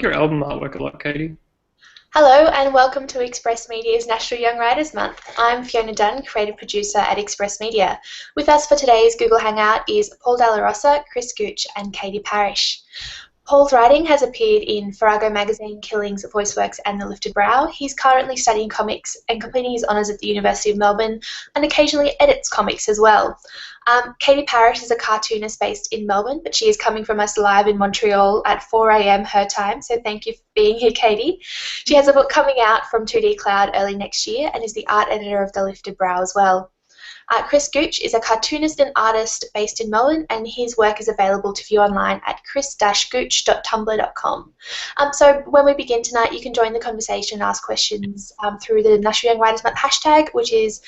your album artwork a lot, Katie. Hello and welcome to Express Media's National Young Writers Month. I'm Fiona Dunn, creative producer at Express Media. With us for today's Google Hangout is Paul Dalla Rosa, Chris Gooch and Katie Parrish. Paul's writing has appeared in Farrago magazine, Killings, VoiceWorks and The Lifted Brow. He's currently studying comics and completing his honours at the University of Melbourne and occasionally edits comics as well. Katie Parrish is a cartoonist based in Melbourne, but she is coming from us live in Montreal at 4 a.m. her time, so thank you for being here, Katie. She has a book coming out from 2D Cloud early next year and is the art editor of The Lifted Brow as well. Chris Gooch is a cartoonist and artist based in Melbourne, and his work is available to view online at chris-gooch.tumblr.com. So when we begin tonight, you can join the conversation and ask questions through the National Young Writers Month hashtag, which is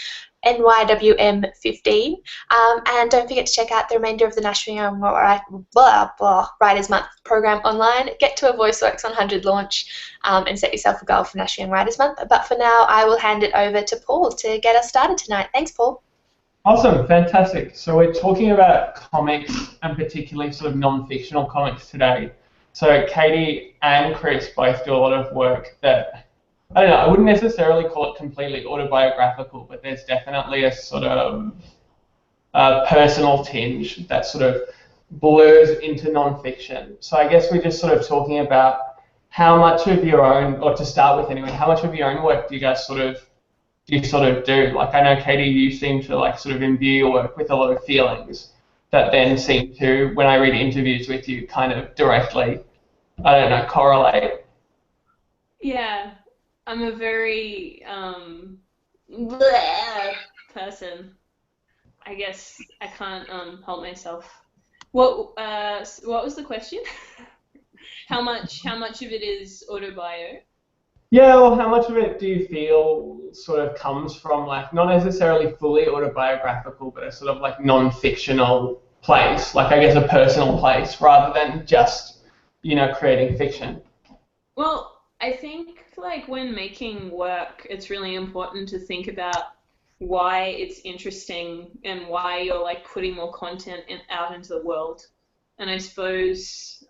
NYWM15. And don't forget to check out the remainder of the National Young Writers Month program online. Get to a VoiceWorks 100 launch and set yourself a goal for National Young Writers Month. But for now, I will hand it over to Paul to get us started tonight. Thanks, Paul. Awesome, fantastic. So we're talking about comics and particularly sort of non-fictional comics today. So Katie and Chris both do a lot of work that, I don't know, I wouldn't necessarily call it completely autobiographical, but there's definitely a sort of personal tinge that sort of blurs into non-fiction. So I guess we're just sort of talking about how much of your own, or to start with anyway, how much of your own work do you guys sort of do? Like, I know, Katie, you seem to like sort of imbue your work with a lot of feelings that then seem to, when I read interviews with you, kind of directly, I don't know, correlate. Yeah, I'm a very bleh person. I guess I can't help myself. What was the question? How much of it is autobio? Yeah, well, how much of it do you feel sort of comes from, like, not necessarily fully autobiographical, but a sort of like non-fictional place, like I guess a personal place, rather than just, creating fiction? Well, I think like when making work, it's really important to think about why it's interesting and why you're like putting more content out into the world. And I suppose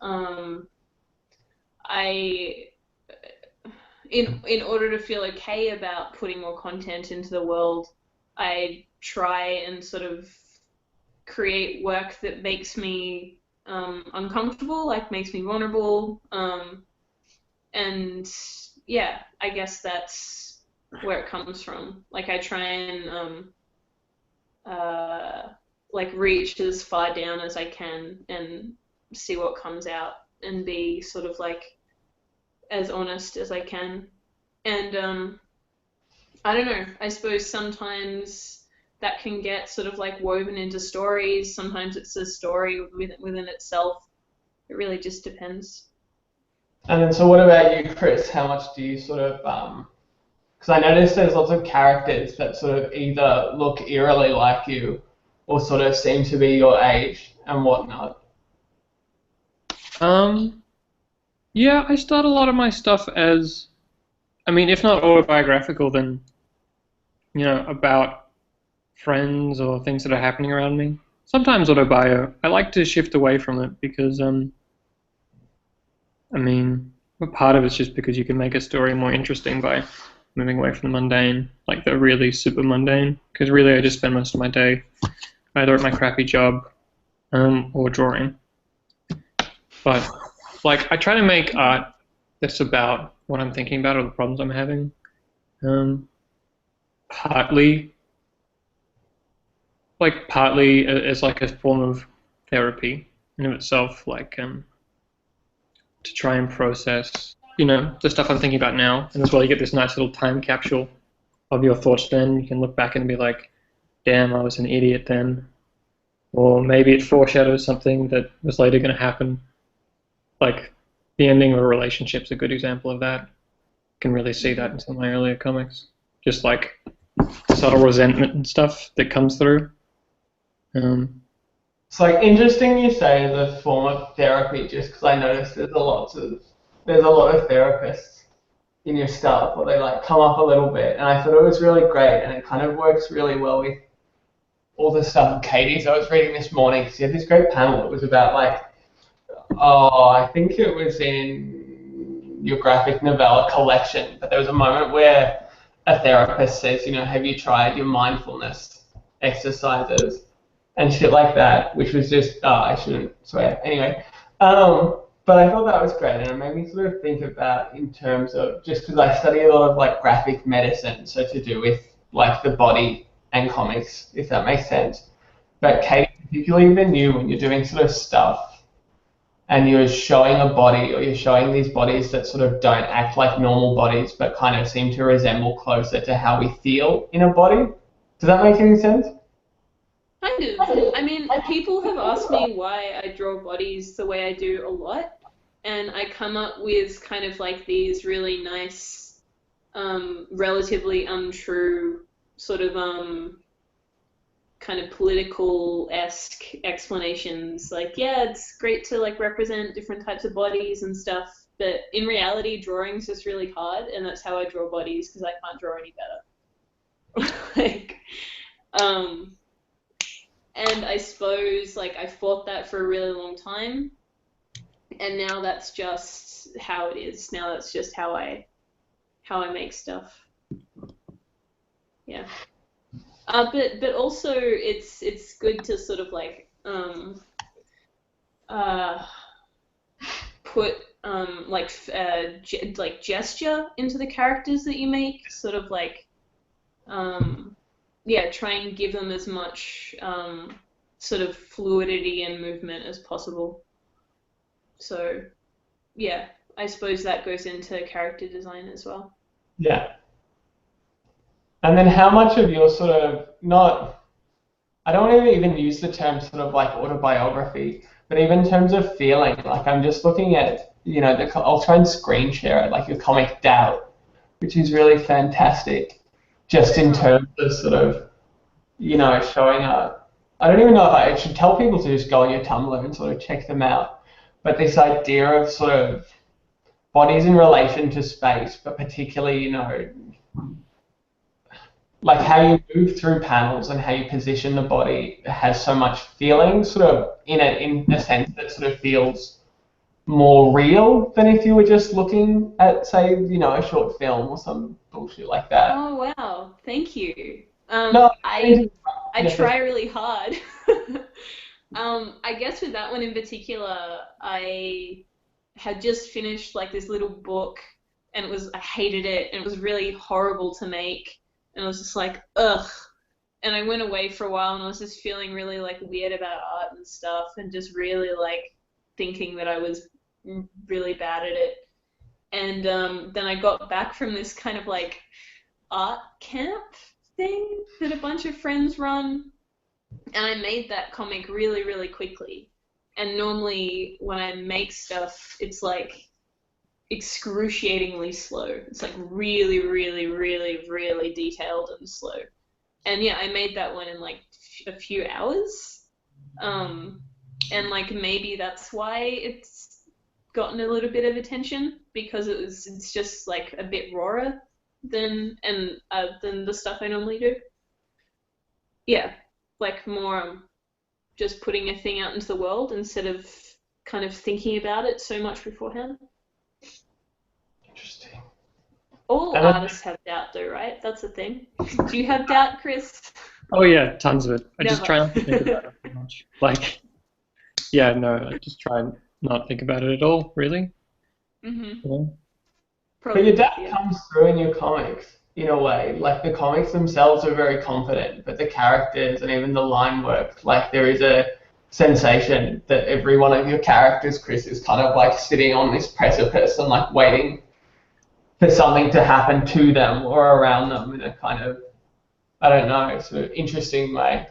in order to feel okay about putting more content into the world, I try and sort of create work that makes me uncomfortable, like makes me vulnerable, and yeah, I guess that's where it comes from. Like I try and like reach as far down as I can and see what comes out and be sort of like as honest as I can. And I don't know, I suppose sometimes that can get sort of like woven into stories. Sometimes it's a story within itself. It really just depends. And then, so what about you, Chris? How much do you sort of, because I noticed there's lots of characters that sort of either look eerily like you or sort of seem to be your age and whatnot. Yeah, I start a lot of my stuff as, I mean, if not autobiographical, then, about friends or things that are happening around me. Sometimes autobio. I like to shift away from it because, I mean, a part of it's just because you can make a story more interesting by moving away from the mundane, like the really super mundane, because really I just spend most of my day either at my crappy job or drawing. But like, I try to make art that's about what I'm thinking about or the problems I'm having. Partly as like a form of therapy in of itself, like to try and process, the stuff I'm thinking about now. And as well, you get this nice little time capsule of your thoughts then. You can look back and be like, damn, I was an idiot then. Or maybe it foreshadows something that was later going to happen. Like, the ending of a relationship's a good example of that. You can really see that in some of my earlier comics. Just like subtle resentment and stuff that comes through. It's like interesting you say as a form of therapy, just because I noticed there's a lot of therapists in your stuff, or they like come up a little bit, and I thought it was really great, and it kind of works really well with all the stuff Katie's I was reading this morning. She had this great panel. It was about like, oh, I think it was in your graphic novella collection, but there was a moment where a therapist says, have you tried your mindfulness exercises and shit like that, which was just, I shouldn't swear. Anyway, but I thought that was great, and it made me sort of think about in terms of, just because I study a lot of like graphic medicine, so to do with like the body and comics, if that makes sense. But Katie, particularly even you, when you're doing sort of stuff and you're showing a body, or you're showing these bodies that sort of don't act like normal bodies but kind of seem to resemble closer to how we feel in a body. Does that make any sense? Kind of. I mean, people have asked me why I draw bodies the way I do a lot, and I come up with kind of like these really nice, relatively untrue sort of kind of political-esque explanations, like, yeah, it's great to like represent different types of bodies and stuff, but in reality drawing's just really hard, and that's how I draw bodies, because I can't draw any better. Like, and I suppose like I fought that for a really long time, and now that's just how it is. Now that's just how I make stuff. Yeah. But also it's good to sort of like put like gesture into the characters that you make, sort of like try and give them as much sort of fluidity and movement as possible. So yeah, I suppose that goes into character design as well. Yeah. And then how much of your sort of, I don't want to even use the term sort of like autobiography, but even in terms of feeling, like I'm just looking at, I'll try and screen share it, like your comic Doubt, which is really fantastic, just in terms of sort of, showing up. I don't even know if I should tell people to just go on your Tumblr and sort of check them out, but this idea of sort of bodies in relation to space, but particularly, like how you move through panels and how you position the body has so much feeling sort of in it, in a sense that sort of feels more real than if you were just looking at, say, a short film or some bullshit like that. Oh, wow. Thank you. No, I try really hard. I guess with that one in particular, I had just finished like this little book, and I hated it, and it was really horrible to make. And I was just like, ugh. And I went away for a while, and I was just feeling really like weird about art and stuff, and just really like thinking that I was really bad at it. And then I got back from this kind of like art camp thing that a bunch of friends run, and I made that comic really, really quickly. And normally when I make stuff, it's like excruciatingly slow. It's like really, really, really, really detailed and slow. And yeah, I made that one in like a few hours. And like maybe that's why it's gotten a little bit of attention, because it's just like a bit rawer than the stuff I normally do. Yeah, like more just putting a thing out into the world instead of kind of thinking about it so much beforehand. Interesting. All artists have doubt though, right? That's the thing. Do you have doubt, Chris? Oh yeah, tons of it. I Never. just try not to think about it too much. Like, yeah, no, I just try and not think about it at all, really. Mm-hmm. Yeah. But your doubt comes through in your comics, in a way. Like, the comics themselves are very confident, but the characters and even the line work, like, there is a sensation that every one of your characters, Chris, is kind of like sitting on this precipice and like waiting for something to happen to them or around them in a kind of, I don't know, sort of interesting way.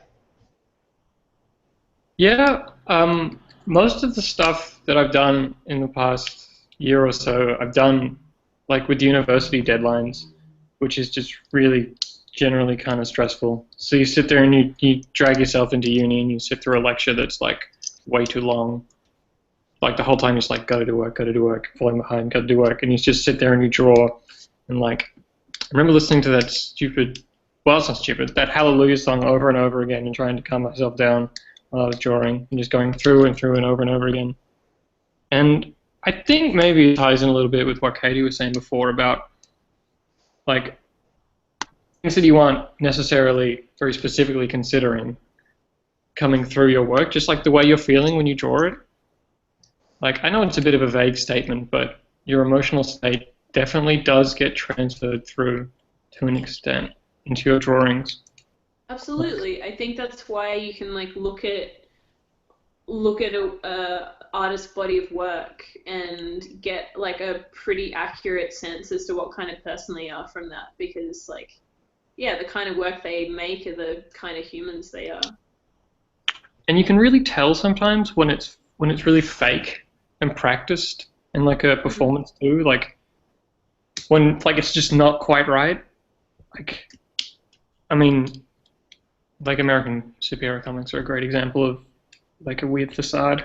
Yeah, most of the stuff that I've done in the past year or so, I've done like with university deadlines, which is just really generally kind of stressful. So you sit there and you drag yourself into uni and you sit through a lecture that's like way too long. Like the whole time you're just like, gotta do work, falling behind, gotta do work. And you just sit there and you draw. And like, I remember listening to that stupid, well, it's not stupid, that Hallelujah song over and over again and trying to calm myself down while I was drawing and just going through and over and over again. And I think maybe it ties in a little bit with what Katie was saying before about like things that you aren't necessarily very specifically considering coming through your work, just like the way you're feeling when you draw it. Like, I know it's a bit of a vague statement, but your emotional state definitely does get transferred through to an extent into your drawings. Absolutely. I think that's why you can like look at a artist's body of work and get like a pretty accurate sense as to what kind of person they are from that, because like, yeah, the kind of work they make are the kind of humans they are. And you can really tell sometimes when it's really fake and practiced and like a performance too, like when like it's just not quite right. Like, I mean, like American superhero comics are a great example of like a weird facade,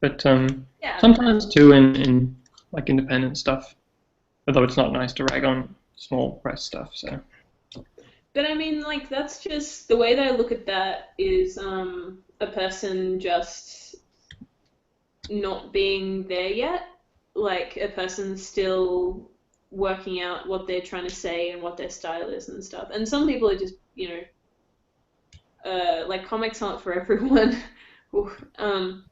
but Yeah. sometimes too in like independent stuff, although it's not nice to rag on small press stuff. So, But I mean, like, that's just the way that I look at that is a person just not being there yet. Like, a person still working out what they're trying to say and what their style is and stuff. And some people are just, you know, like, comics aren't for everyone. And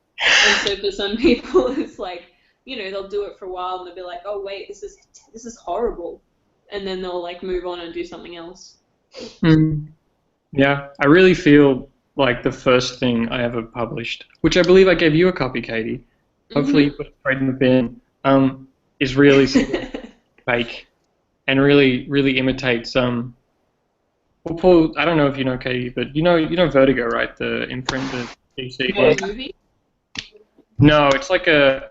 so for some people, it's like, you know, they'll do it for a while and they'll be like, oh, wait, this is horrible. And then they'll, like, move on and do something else. Yeah, I really feel like the first thing I ever published, which I believe I gave you a copy, Katie. Hopefully you put it straight in the bin. Is really sort of fake and really imitates well, Paul, I don't know if you know Katie, but you know Vertigo, right? The imprint, the DC one. Movie? No, it's like a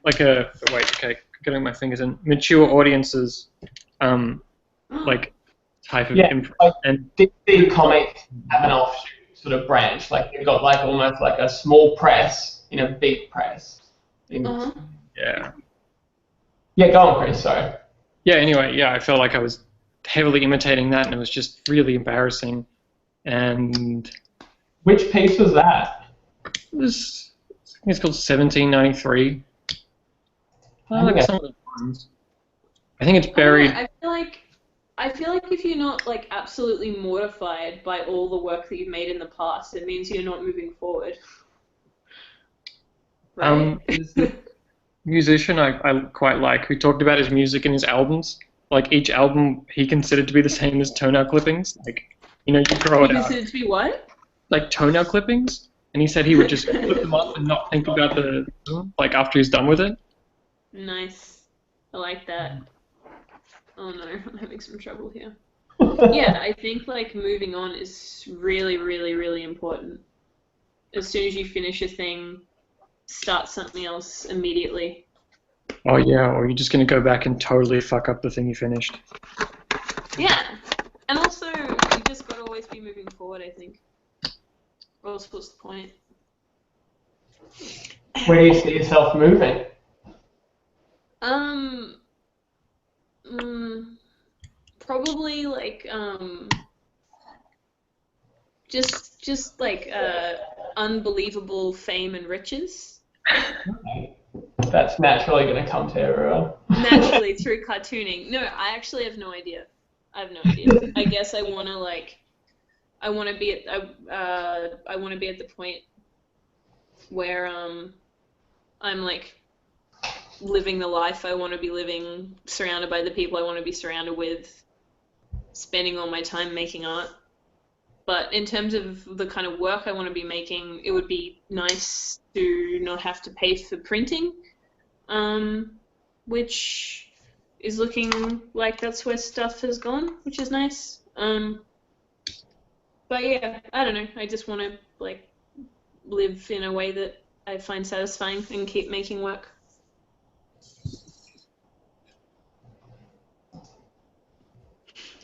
wait, okay, getting my fingers in mature audiences like type of imprint. Like And DC Comics have an offshoot sort of branch. Like they've got like almost like a small press in a big press. yeah. Yeah, go on, Chris. Sorry. Yeah, anyway, yeah, I felt like I was heavily imitating that, and it was just really embarrassing. And Which piece was that? it was, I think it's called 1793. Like some of the ones. I think it's buried. I feel like if you're not like absolutely mortified by all the work that you've made in the past, it means you're not moving forward. Right? There's a musician I quite like who talked about his music and his albums. Like each album he considered to be the same as toenail clippings. Like, you know, you throw it out. Considered to be what? Like toenail clippings. And he said he would just flip them up and not think about the like after he's done with it. Nice. I like that. Oh no, I'm having some trouble here. Yeah, I think like moving on is really, really, really important. As soon as you finish a thing, start something else immediately. Oh yeah, or you're just gonna go back and totally fuck up the thing you finished. Yeah, and also you just gotta always be moving forward, I think. Or else what's the point? Where do you see yourself moving? Probably like just like unbelievable fame and riches. Okay. That's naturally going to come to everyone. Naturally through cartooning. No, I actually have no idea. I have no idea. I guess I want to be at the point where I'm like living the life I want to be living, surrounded by the people I want to be surrounded with, spending all my time making art. But in terms of the kind of work I want to be making, it would be nice to not have to pay for printing, which is looking like that's where stuff has gone, which is nice. But yeah, I don't know. I just want to like live in a way that I find satisfying and keep making work.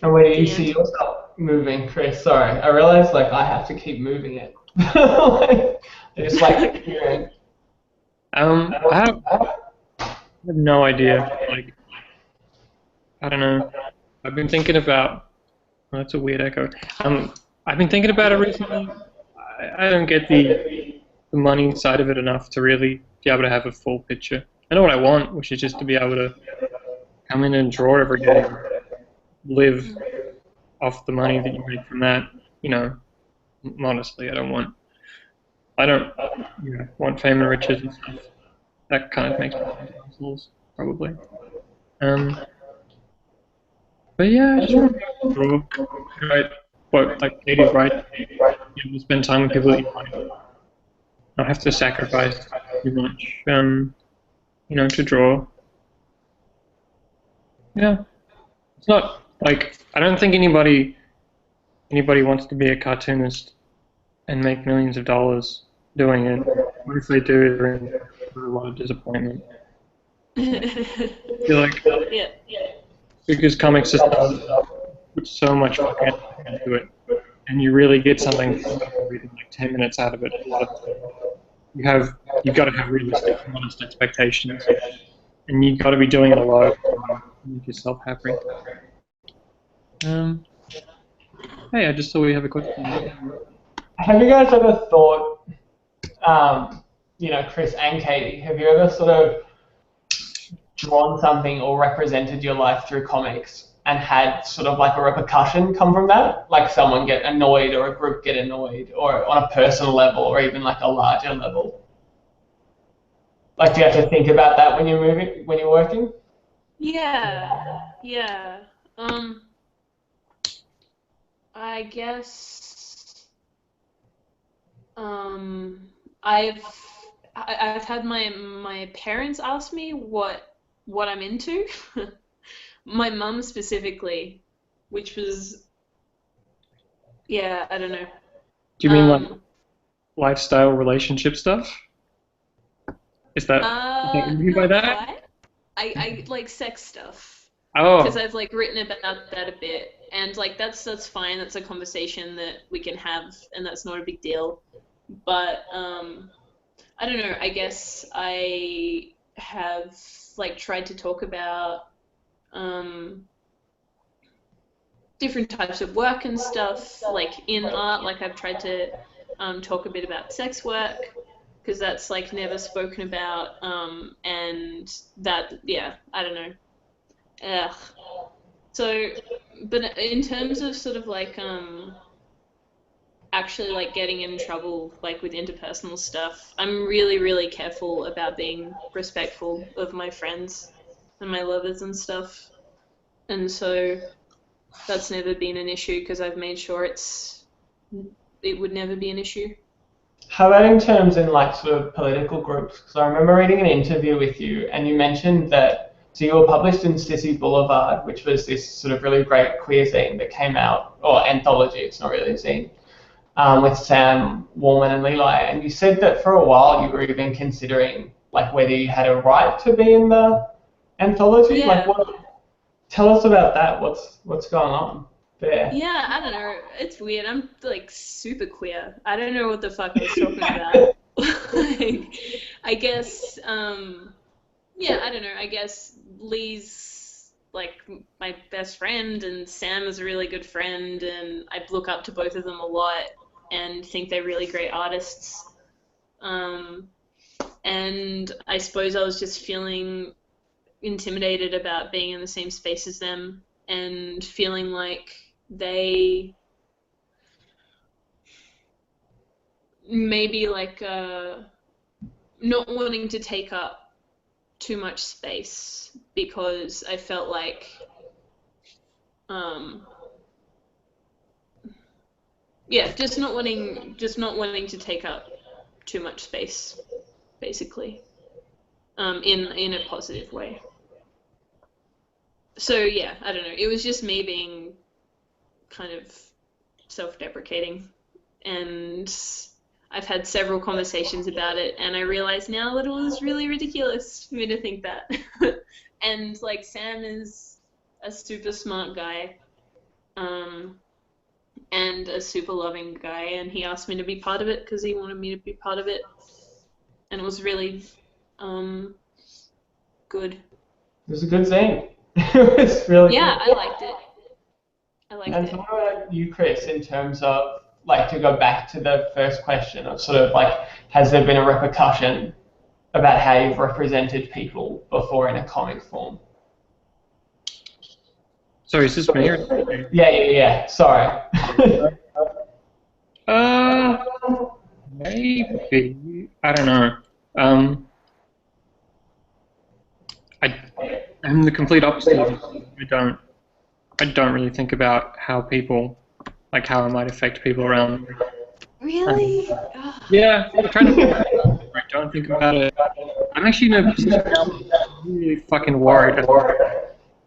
And where do you see yourself moving, Chris? Sorry, I realize like I have to keep moving it. I just like hearing. I have no idea. Like, I don't know. I've been thinking about. Oh, that's a weird echo. I've been thinking about it recently. I don't get the the money side of it enough to really be able to have a full picture. I know what I want, which is just to be able to come in and draw every day, and live off the money that you make from that. You know, honestly, I don't want want fame and riches and stuff. That kind of makes me puzzles, probably. But yeah, I just want to draw. Right, what like Katie's right. You spend time with people that you like. Not have to sacrifice too much. To draw. Yeah, it's not like I don't think anybody wants to be a cartoonist and make millions of dollars doing it. What if they do? They're in for a lot of disappointment. I feel like because comics just put so much fucking effort into it, and you really get something from reading like 10 minutes out of it. A lot of you've got to have realistic, honest expectations, and you've got to be doing it a lot to make yourself happy. Hey, I just saw we have a question. Have you guys ever thought, Chris and Katie, have you ever sort of drawn something or represented your life through comics and had sort of like a repercussion come from that? Like someone get annoyed or a group get annoyed, or on a personal level or even like a larger level? Like, do you have to think about that when you're working? Yeah. I guess I've had my parents ask me what I'm into. My mum specifically, which was I don't know. Do you mean like lifestyle relationship stuff? Is that what you mean by that? Quite. I like sex stuff. Oh. Because I've like written about that a bit, and like that's fine. That's a conversation that we can have, and that's not a big deal. But I don't know. I guess I have like tried to talk about different types of work and stuff, like in art. Like I've tried to talk a bit about sex work, because that's like never spoken about, and that I don't know. Ugh. So, but in terms of sort of like actually like getting in trouble like with interpersonal stuff, I'm really, really careful about being respectful of my friends and my lovers and stuff, and so that's never been an issue because I've made sure it would never be an issue. How about in terms in like sort of political groups? Because I remember reading an interview with you, and you mentioned that so you were published in Sissy Boulevard, which was this sort of really great queer zine that came out, or anthology, it's not really a zine, with Sam Warman and Levi. And you said that for a while you were even considering like whether you had a right to be in the anthology. Yeah. Like, tell us about that. What's going on there? Yeah, I don't know. It's weird. I'm like super queer. I don't know what the fuck I was talking about. Like, I guess, I don't know. I guess Lee's like my best friend, and Sam is a really good friend, and I look up to both of them a lot and think they're really great artists. And I suppose I was just feeling intimidated about being in the same space as them and feeling like they maybe like not wanting to take up too much space, because I felt like just not wanting to take up too much space, basically, in a positive way. So yeah, I don't know. It was just me being kind of self-deprecating, and I've had several conversations about it, and I realize now that it was really ridiculous for me to think that. And like Sam is a super smart guy, and a super loving guy, and he asked me to be part of it because he wanted me to be part of it, and it was really good. It was a good zine. It was really good. I liked it. And what about you, Chris, in terms of like to go back to the first question of sort of like, has there been a repercussion about how you've represented people before in a comic form? Sorry, is this me? Or... Yeah. Sorry. Maybe. I don't know. I'm the complete opposite of this. I don't really think about how people, like how I might affect people around me. Really? Yeah, I'm trying to think about it. I don't think about it. I'm actually in a position now where I'm really fucking worried I've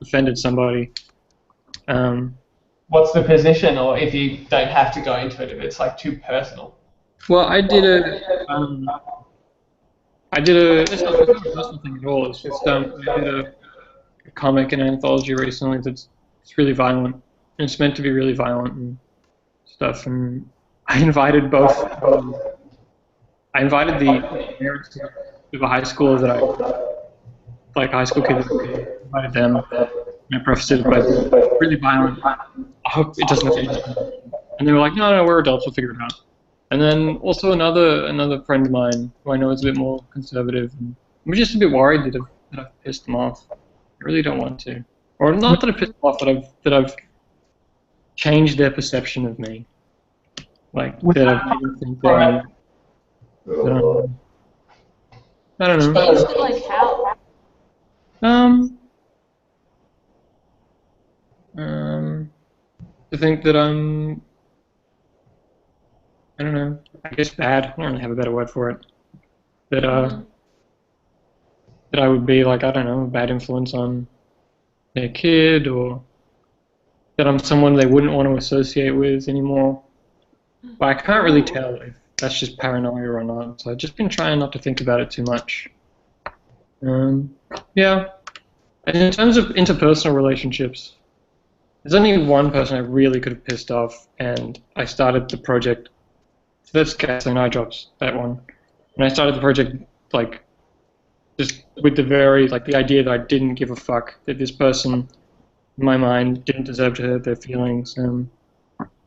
offended somebody. What's the position, or if you don't have to go into it, if it's like too personal? Well, I did it's not a personal thing at all. It's just, I did a comic and anthology recently it's really violent. And it's meant to be really violent and stuff. And I invited both. I invited the parents of a high schooler that like high school kids. I invited them. And I prefaced it by really violent. I hope it doesn't offend you. And they were like, no, we're adults. We'll figure it out. And then also another friend of mine who I know is a bit more conservative. And I'm just a bit worried that I've pissed them off. I really don't want to, or not that I've pissed them off, that I've changed their perception of me. Like that I've made them think that I don't know. Changed it like how? To think that I'm, I don't know, I guess bad. I don't really have a better word for it. That that I would be like, I don't know, a bad influence on their kid, or that I'm someone they wouldn't want to associate with anymore. But I can't really tell if that's just paranoia or not. So I've just been trying not to think about it too much. Yeah. And in terms of interpersonal relationships, there's only one person I really could have pissed off, and I started the project. So that's Gasoline Eye Drops, that one. And I started the project, like, just with the the idea that I didn't give a fuck, that this person, in my mind, didn't deserve to hurt their feelings,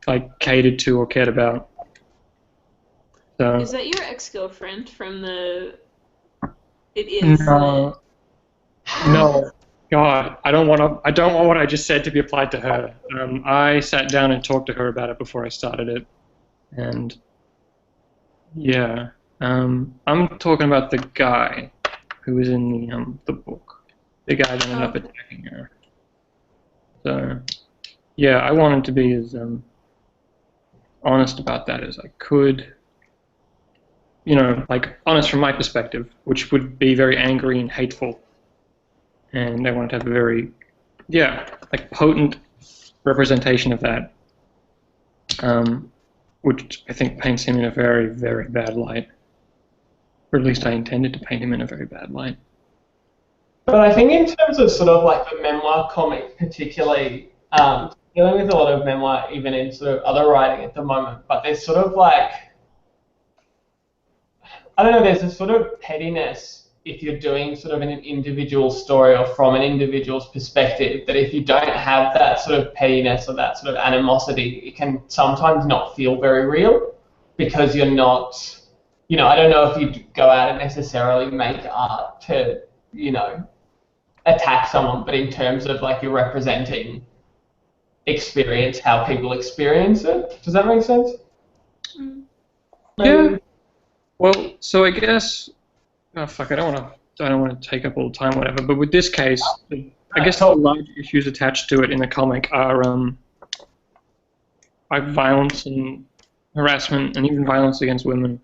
like, catered to or cared about. So, Is that your ex-girlfriend from the... It is... No. No. God, I don't want what I just said to be applied to her. I sat down and talked to her about it before I started it, and yeah, I'm talking about the guy who was in the book, the guy that ended up attacking her. So yeah, I wanted to be as honest about that as I could. You know, like honest from my perspective, which would be very angry and hateful. And I wanted to have a very, like potent representation of that, which I think paints him in a very, very bad light. Or at least I intended to paint him in a very bad light. But I think in terms of sort of like the memoir comic particularly, dealing with a lot of memoir even in sort of other writing at the moment, but there's sort of like, I don't know, there's a sort of pettiness if you're doing sort of an individual story or from an individual's perspective, that if you don't have that sort of pettiness or that sort of animosity, it can sometimes not feel very real because you're not, you know, I don't know if you go out and necessarily make art to, you know, attack someone, but in terms of like you're representing experience, how people experience it. Does that make sense? Yeah. Well, so I guess, oh fuck, I don't want to take up all the time, whatever. But with this case, I guess the large issues attached to it in the comic are violence and harassment and even violence against women.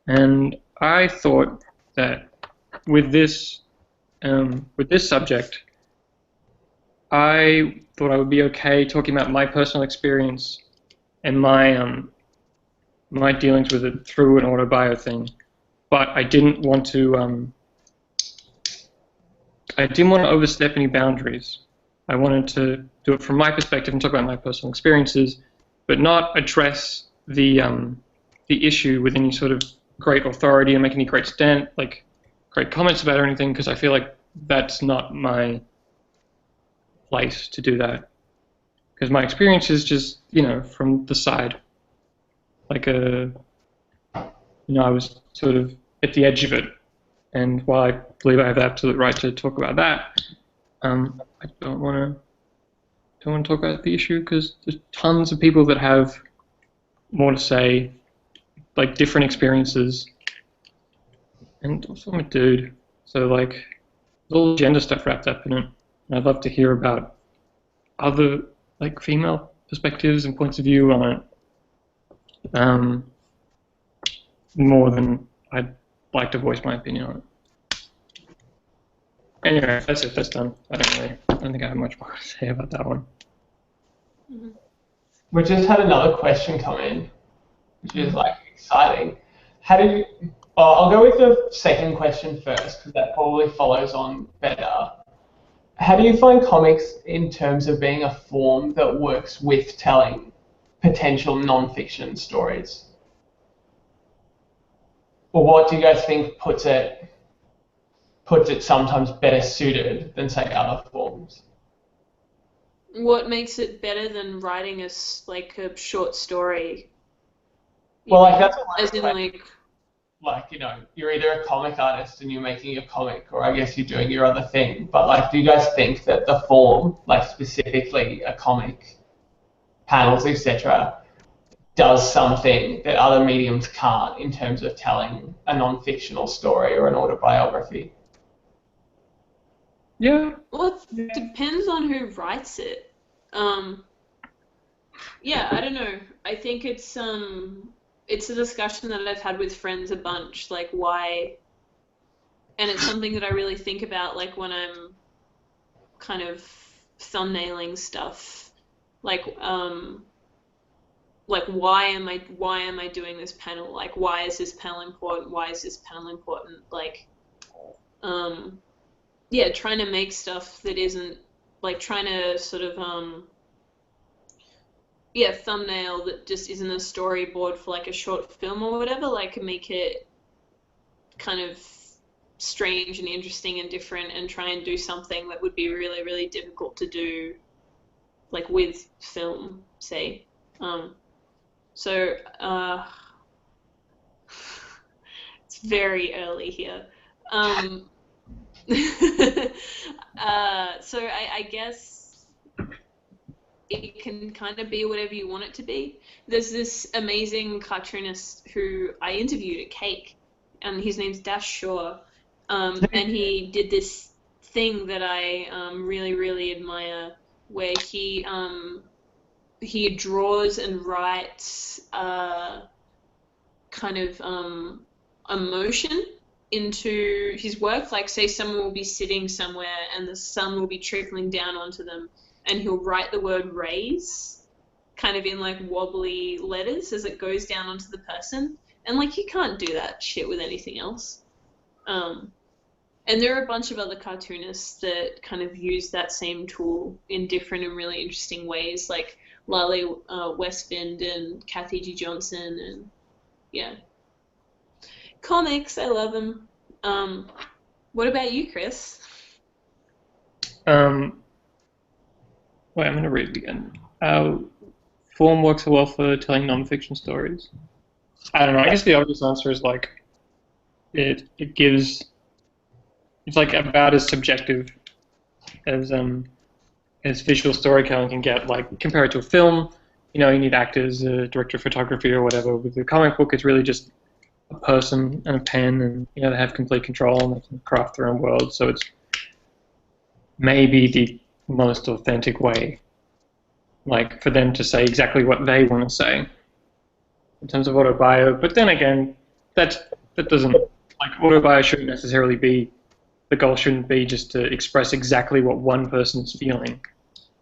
And I thought that with this subject, I thought I would be okay talking about my personal experience and my dealings with it through an autobio thing. But I didn't want to overstep any boundaries. I wanted to do it from my perspective and talk about my personal experiences, but not address the issue with any sort of great authority and make any great great comments about it or anything, because I feel like that's not my place to do that. Because my experience is just, you know, from the side. like I was sort of at the edge of it. And while I believe I have the absolute right to talk about that, I don't want to talk about the issue because there's tons of people that have more to say, like different experiences. And also I'm a dude, so like there's all the gender stuff wrapped up in it. And I'd love to hear about other like female perspectives and points of view on it, more than I'd like to voice my opinion on it. Anyway, that's it. That's done. I don't think I have much more to say about that one. Mm-hmm. We just had another question come in, which is like exciting. How do you? Oh, I'll go with the second question first because that probably follows on better. How do you find comics in terms of being a form that works with telling potential non-fiction stories? Or what do you guys think puts it sometimes better suited than say other forms? What makes it better than writing a short story? Well, like that's a as in like, you're either a comic artist and you're making a comic, or I guess you're doing your other thing. But like, do you guys think that the form, like specifically a comic, panels, etc., does something that other mediums can't in terms of telling a non-fictional story or an autobiography? Yeah. Well, it depends on who writes it. Yeah, I don't know. I think it's a discussion that I've had with friends a bunch, like why, and it's something that I really think about, like when I'm kind of thumbnailing stuff, like why am I doing this panel? Like why is this panel important? Why is this panel important? Like, yeah, trying to make stuff that isn't like trying to sort of thumbnail that just isn't a storyboard for like a short film or whatever, like make it kind of strange and interesting and different and try and do something that would be really, really difficult to do like with film, say. So it's very early here. So I guess it can kind of be whatever you want it to be. There's this amazing cartoonist who I interviewed at Cake, and his name's Dash Shaw, and he did this thing that I really, really admire, where he draws and writes kind of emotion into his work. Like, say someone will be sitting somewhere and the sun will be trickling down onto them, and he'll write the word raise kind of in like wobbly letters as it goes down onto the person. And like, you can't do that shit with anything else. And there are a bunch of other cartoonists that kind of use that same tool in different and really interesting ways, like Lale Westvind and Kathy G. Johnson, and yeah. Comics, I love them. What about you, Chris? Wait, I'm going to read it again. Form works well for telling non-fiction stories. I don't know. I guess the obvious answer is like it gives. It's like about as subjective as visual storytelling can get. Like, compare it to a film, you need actors, a director of photography or whatever. With the comic book, it's really just a person and a pen, and they have complete control and they can craft their own world. So it's maybe the most authentic way, like, for them to say exactly what they want to say in terms of autobio. But then again, that doesn't, like, autobio shouldn't necessarily be, the goal shouldn't be just to express exactly what one person's feeling.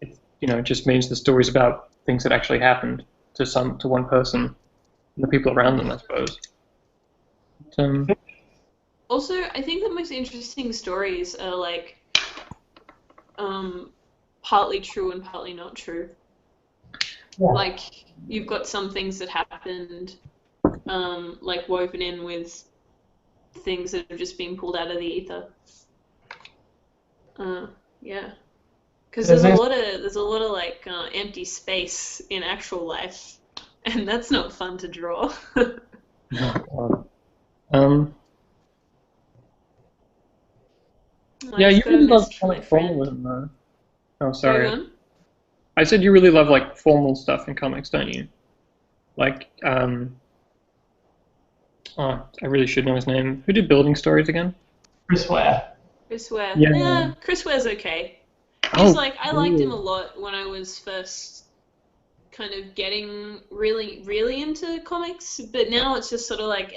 It just means the story's about things that actually happened to one person and the people around them, I suppose. Also, I think the most interesting stories are like partly true and partly not true. Yeah. Like, you've got some things that happened like woven in with things that have just been pulled out of the ether. Yeah, because there's a lot of like empty space in actual life. and that's not fun to draw. Oh, God. I Yeah, you just got a really love message from my comic friend. formalism, though. Oh, Sorry, sorry. go on. I said you really love like formal stuff in comics, don't you? Like, oh, I really should know his name. Who did Building Stories again? Chris Ware. Chris Ware. Yeah. Yeah, Chris Ware's okay. Oh, I liked him a cool. lot when I was first kind of getting really, really into comics, but now it's just sort of like,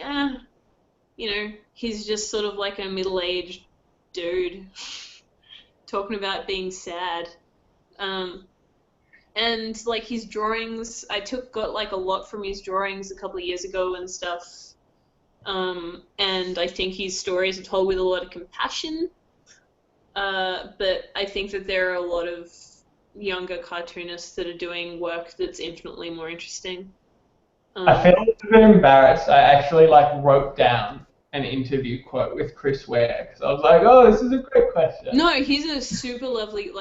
he's just sort of like a middle-aged dude talking about being sad. And like his drawings, got like a lot from his drawings a couple of years ago and stuff. And I think his stories are told with a lot of compassion. But I think that there are a lot of younger cartoonists that are doing work that's infinitely more interesting. I feel a bit embarrassed. I actually like wrote down an interview quote with Chris Ware because I was like, oh, this is a great question. No, he's a super lovely,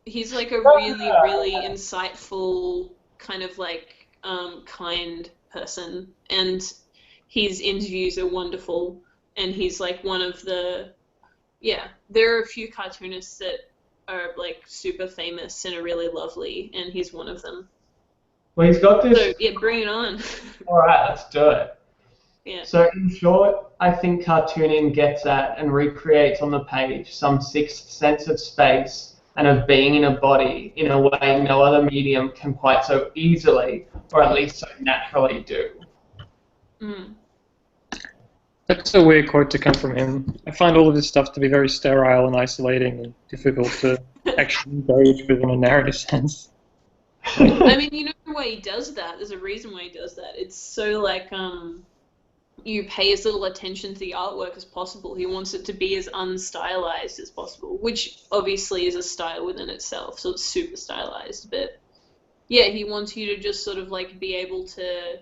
he's like a really, really insightful kind of like kind person, and his interviews are wonderful, and he's like one of there are a few cartoonists that are like super famous and are really lovely, and he's one of them. Well, he's got this. So yeah, bring it on. All right, let's do it. Yeah. So in short, I think cartooning gets at and recreates on the page some sixth sense of space and of being in a body in a way no other medium can quite so easily, or at least so naturally do. Mm. That's a weird quote to come from him. I find all of his stuff to be very sterile and isolating and difficult to actually engage with in a narrative sense. I mean, you know why he does that? There's a reason why he does that. It's so like you pay as little attention to the artwork as possible. He wants it to be as unstylized as possible, which obviously is a style within itself, so it's super stylized. But yeah, he wants you to just sort of like be able to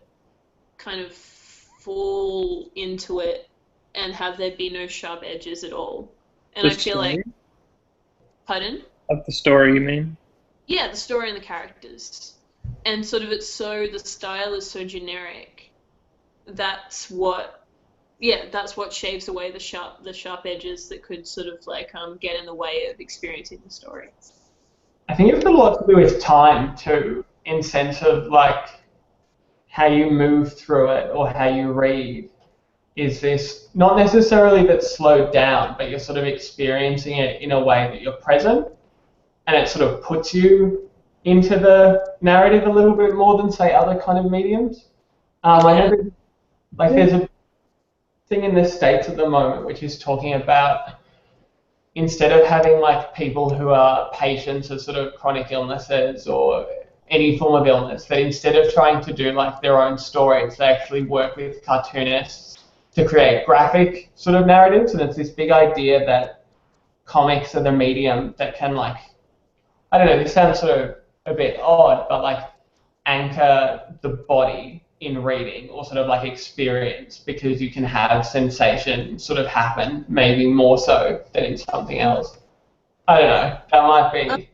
kind of fall into it and have there be no sharp edges at all. And I feel like, pardon? Of the story, you mean? Yeah, the story and the characters. And sort of the style is so generic. That's what shaves away the sharp edges that could sort of like get in the way of experiencing the story. I think it's got a lot to do with time too, in sense of like how you move through it or how you read. Is this not necessarily that's slowed down, but you're sort of experiencing it in a way that you're present, and it sort of puts you into the narrative a little bit more than say other kind of mediums. I know that, there's a thing in the States at the moment which is talking about instead of having like people who are patients of sort of chronic illnesses or any form of illness, that instead of trying to do like their own stories, they actually work with cartoonists to create graphic sort of narratives. And it's this big idea that comics are the medium that can like, I don't know, this sounds sort of a bit odd, but like anchor the body in reading or sort of like experience, because you can have sensation sort of happen maybe more so than in something else. I don't know, that might be.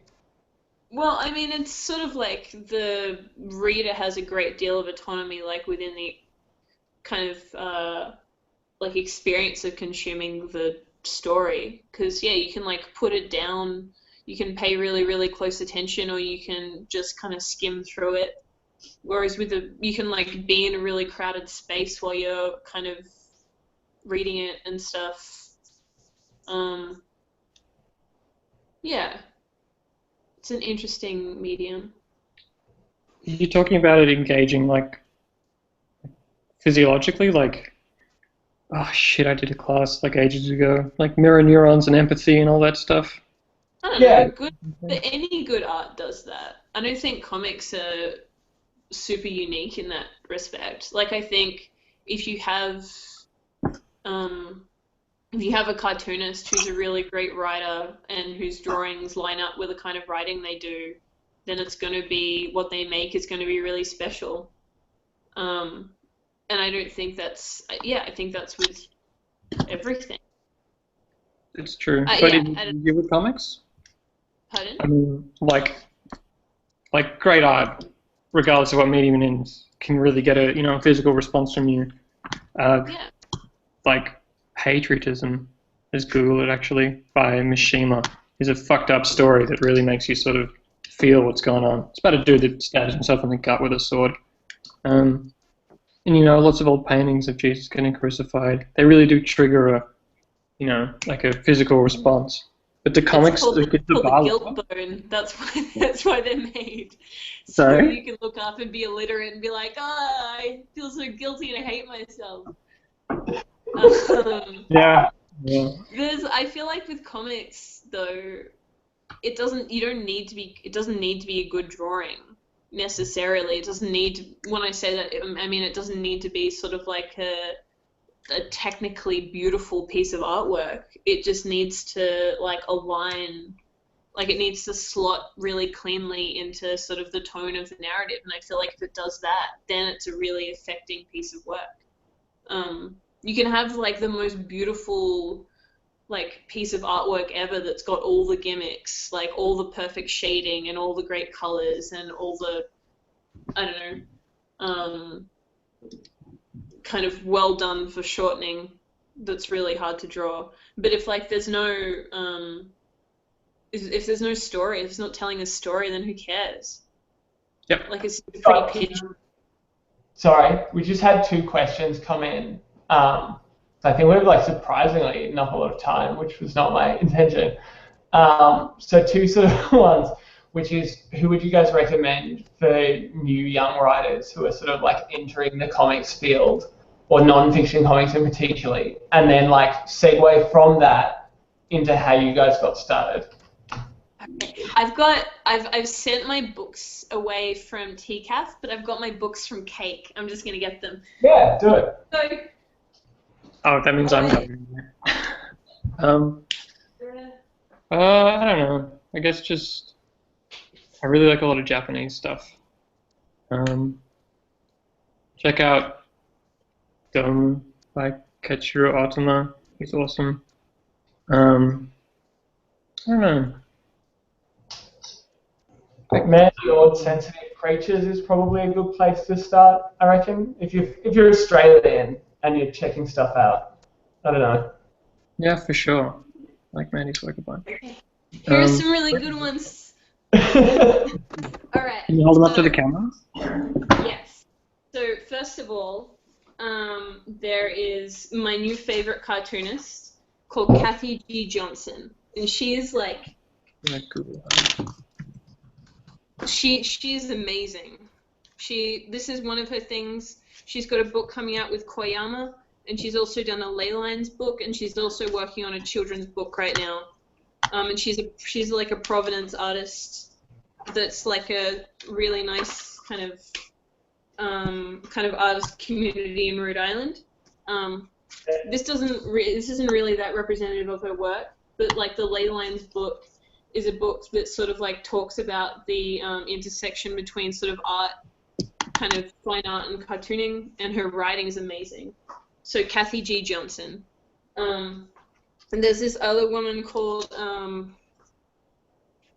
Well, I mean, it's sort of like the reader has a great deal of autonomy, like within the kind of like experience of consuming the story. Because yeah, you can like put it down, you can pay really, really close attention, or you can just kind of skim through it. Whereas you can like be in a really crowded space while you're kind of reading it and stuff. Yeah. It's an interesting medium. You're talking about it engaging like physiologically, like, oh shit, I did a class like ages ago, like mirror neurons and empathy and all that stuff. I don't know, but any good art does that. I don't think comics are super unique in that respect. Like I think if you have a cartoonist who's a really great writer and whose drawings line up with the kind of writing they do, then it's going to be, what they make is going to be really special. And I don't think that's, I think that's with everything. It's true. But yeah, you with comics? Pardon? I mean, like great art regardless of what medium it is, can really get a physical response from you. Yeah. Like Patriotism, as Google it actually, by Mishima, is a fucked up story that really makes you sort of feel what's going on. It's about a dude that stabs himself in the gut with a sword. And lots of old paintings of Jesus getting crucified, they really do trigger like a physical response. But the comics, It's called the violence. guilt bone. That's why they're made. So Sorry? you can look up and be illiterate and be like, oh, I feel so guilty and I hate myself. Yeah. I feel like with comics though, it doesn't need to be a good drawing necessarily. It doesn't need to, when I say that, I mean it doesn't need to be sort of like a technically beautiful piece of artwork. It just needs to like align, like it needs to slot really cleanly into sort of the tone of the narrative. And I feel like if it does that, then it's a really affecting piece of work. You can have like the most beautiful like piece of artwork ever that's got all the gimmicks, like all the perfect shading and all the great colors and all the, I don't know, kind of well done for shortening that's really hard to draw. But if like there's no if there's no story, if it's not telling a story, then who cares? Yep. Like it's a pretty pitch. Sorry, we just had 2 questions come in. I think we've like surprisingly eaten up a lot of time, which was not my intention. So 2 sort of ones, which is who would you guys recommend for new young writers who are sort of like entering the comics field or non-fiction comics in particularly, and then like segue from that into how you guys got started. I've sent my books away from TCAF, but I've got my books from Cake. I'm just gonna get them. Yeah, do it. So, Oh, that means I'm going. I don't know. I guess just I really like a lot of Japanese stuff. Check out Dome by Kachiro Otama. He's awesome. I don't know. Man Lord Sensitive Creatures is probably a good place to start, I reckon. If you're Australian and you're checking stuff out. I don't know. Yeah, for sure. Like Mandy's work a bunch. Here are some really good ones. All right. Can you hold them up to the camera? Yes. So first of all, there is my new favorite cartoonist called Kathy G. Johnson, and she is like, she's amazing. This is one of her things. She's got a book coming out with Koyama, and she's also done a Ley Lines book, and she's also working on a children's book right now. And she's like a Providence artist that's like a really nice kind of artist community in Rhode Island. This isn't really that representative of her work, but like the Ley Lines book is a book that sort of like talks about the intersection between sort of art, kind of fine art and cartooning, and her writing is amazing. So Kathy G. Johnson. And there's this other woman called, oh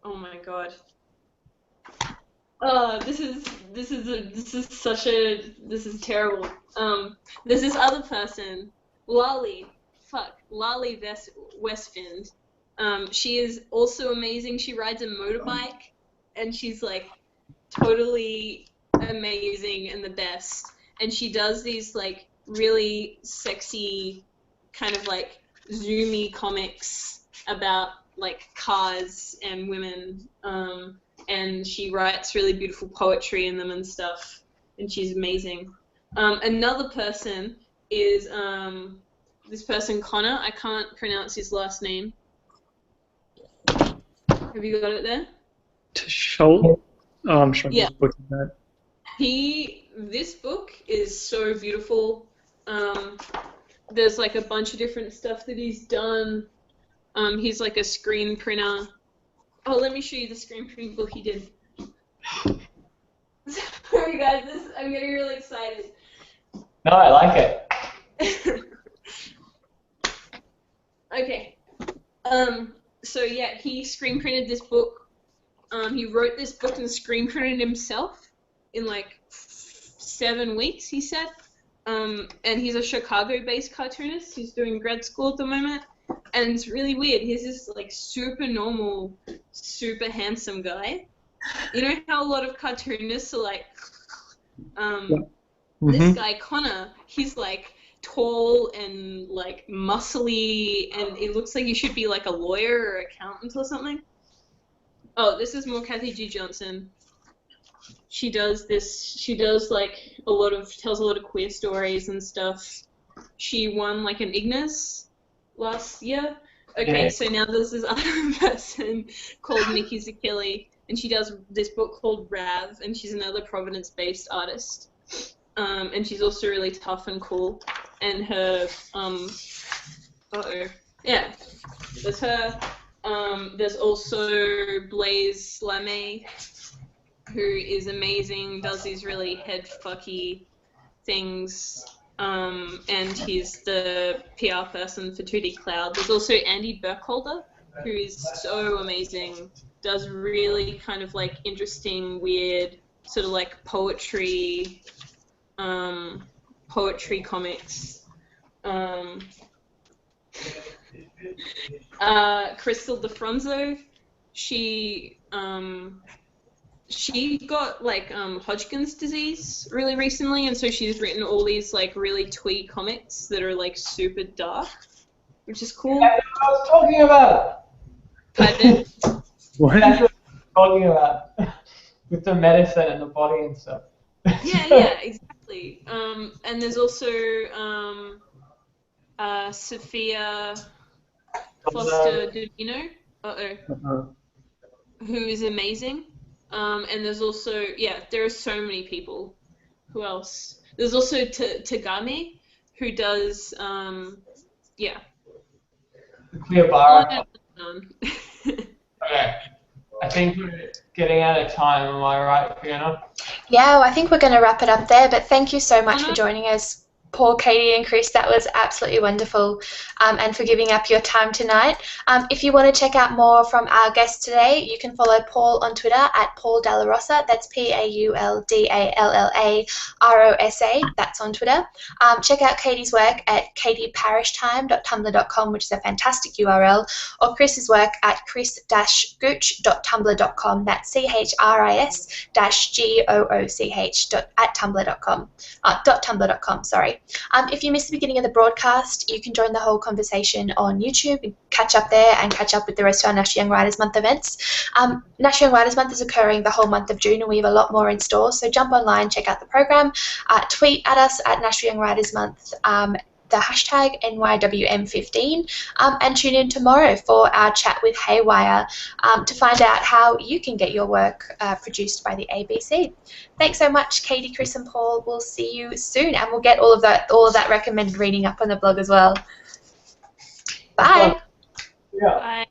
my god. Oh, this is terrible. There's this other person, Lolly Westfind. She is also amazing. She rides a motorbike, and she's like totally amazing and the best. And she does these like really sexy kind of like zoomy comics about like cars and women, and she writes really beautiful poetry in them and stuff, and she's amazing. Another person is this person Connor. I can't pronounce his last name. Have you got it there? Tisholt? Oh, I'm sure Yeah. he's booking that. This book is so beautiful. There's like a bunch of different stuff that he's done. He's like a screen printer. Oh, let me show you the screen printing book he did. Sorry guys, I'm getting really excited. No, I like it. Okay. So yeah, he screen printed this book. He wrote this book and screen printed himself. in like 7 weeks, he said. And he's a Chicago-based cartoonist. He's doing grad school at the moment, and it's really weird. He's this like super normal, super handsome guy. You know how a lot of cartoonists are like, this guy Connor, he's like tall and like muscly, and it looks like he should be like a lawyer or accountant or something. Oh, this is more Kathy G. Johnson. She does like tells a lot of queer stories and stuff. She won like an Ignis last year. Okay, Yeah. so now there's this other person called Nikki Zakili, and she does this book called Rav, and she's another Providence-based artist. And she's also really tough and cool. And her, yeah, there's her. There's also Blaze Lamé, who is amazing, does these really head-fucky things, and he's the PR person for 2D Cloud. There's also Andy Burkholder, who is so amazing, does really kind of like interesting, weird, sort of like poetry comics. Crystal DeFronzo, she got like Hodgkin's disease really recently, and so she's written all these like really twee comics that are like super dark, which is cool. That's what I was talking about. Pardon? What? That's what I was talking about. With the medicine and the body and stuff. Yeah, exactly. And there's also Sophia Foster Dudino, who is amazing. And there's also, there are so many people. Who else? There's also Tagami, who does, The clear bar. on and on. Okay. I think we're getting out of time, am I right, Fiona? Yeah, well, I think we're going to wrap it up there, but thank you so much for joining us, Paul, Katie and Chris. That was absolutely wonderful, and for giving up your time tonight. If you want to check out more from our guests today, you can follow Paul on Twitter at Paul Dalla Rosa. That's PaulDallaRosa. That's on Twitter. Check out Katie's work at katieparishtime.tumblr.com, which is a fantastic URL, or Chris's work at chris-gooch.tumblr.com. That's chris-gooch.tumblr.com. Sorry. If you missed the beginning of the broadcast, you can join the whole conversation on YouTube and catch up there and catch up with the rest of our National Young Writers Month events. National Young Writers Month is occurring the whole month of June, and we have a lot more in store, so jump online, check out the program, tweet at us at National Young Writers Month, the hashtag NYWM15, and tune in tomorrow for our chat with Haywire to find out how you can get your work produced by the ABC. Thanks so much, Katie, Chris and Paul. We'll see you soon, and we'll get all of that recommended reading up on the blog as well. Bye. Yeah. Bye.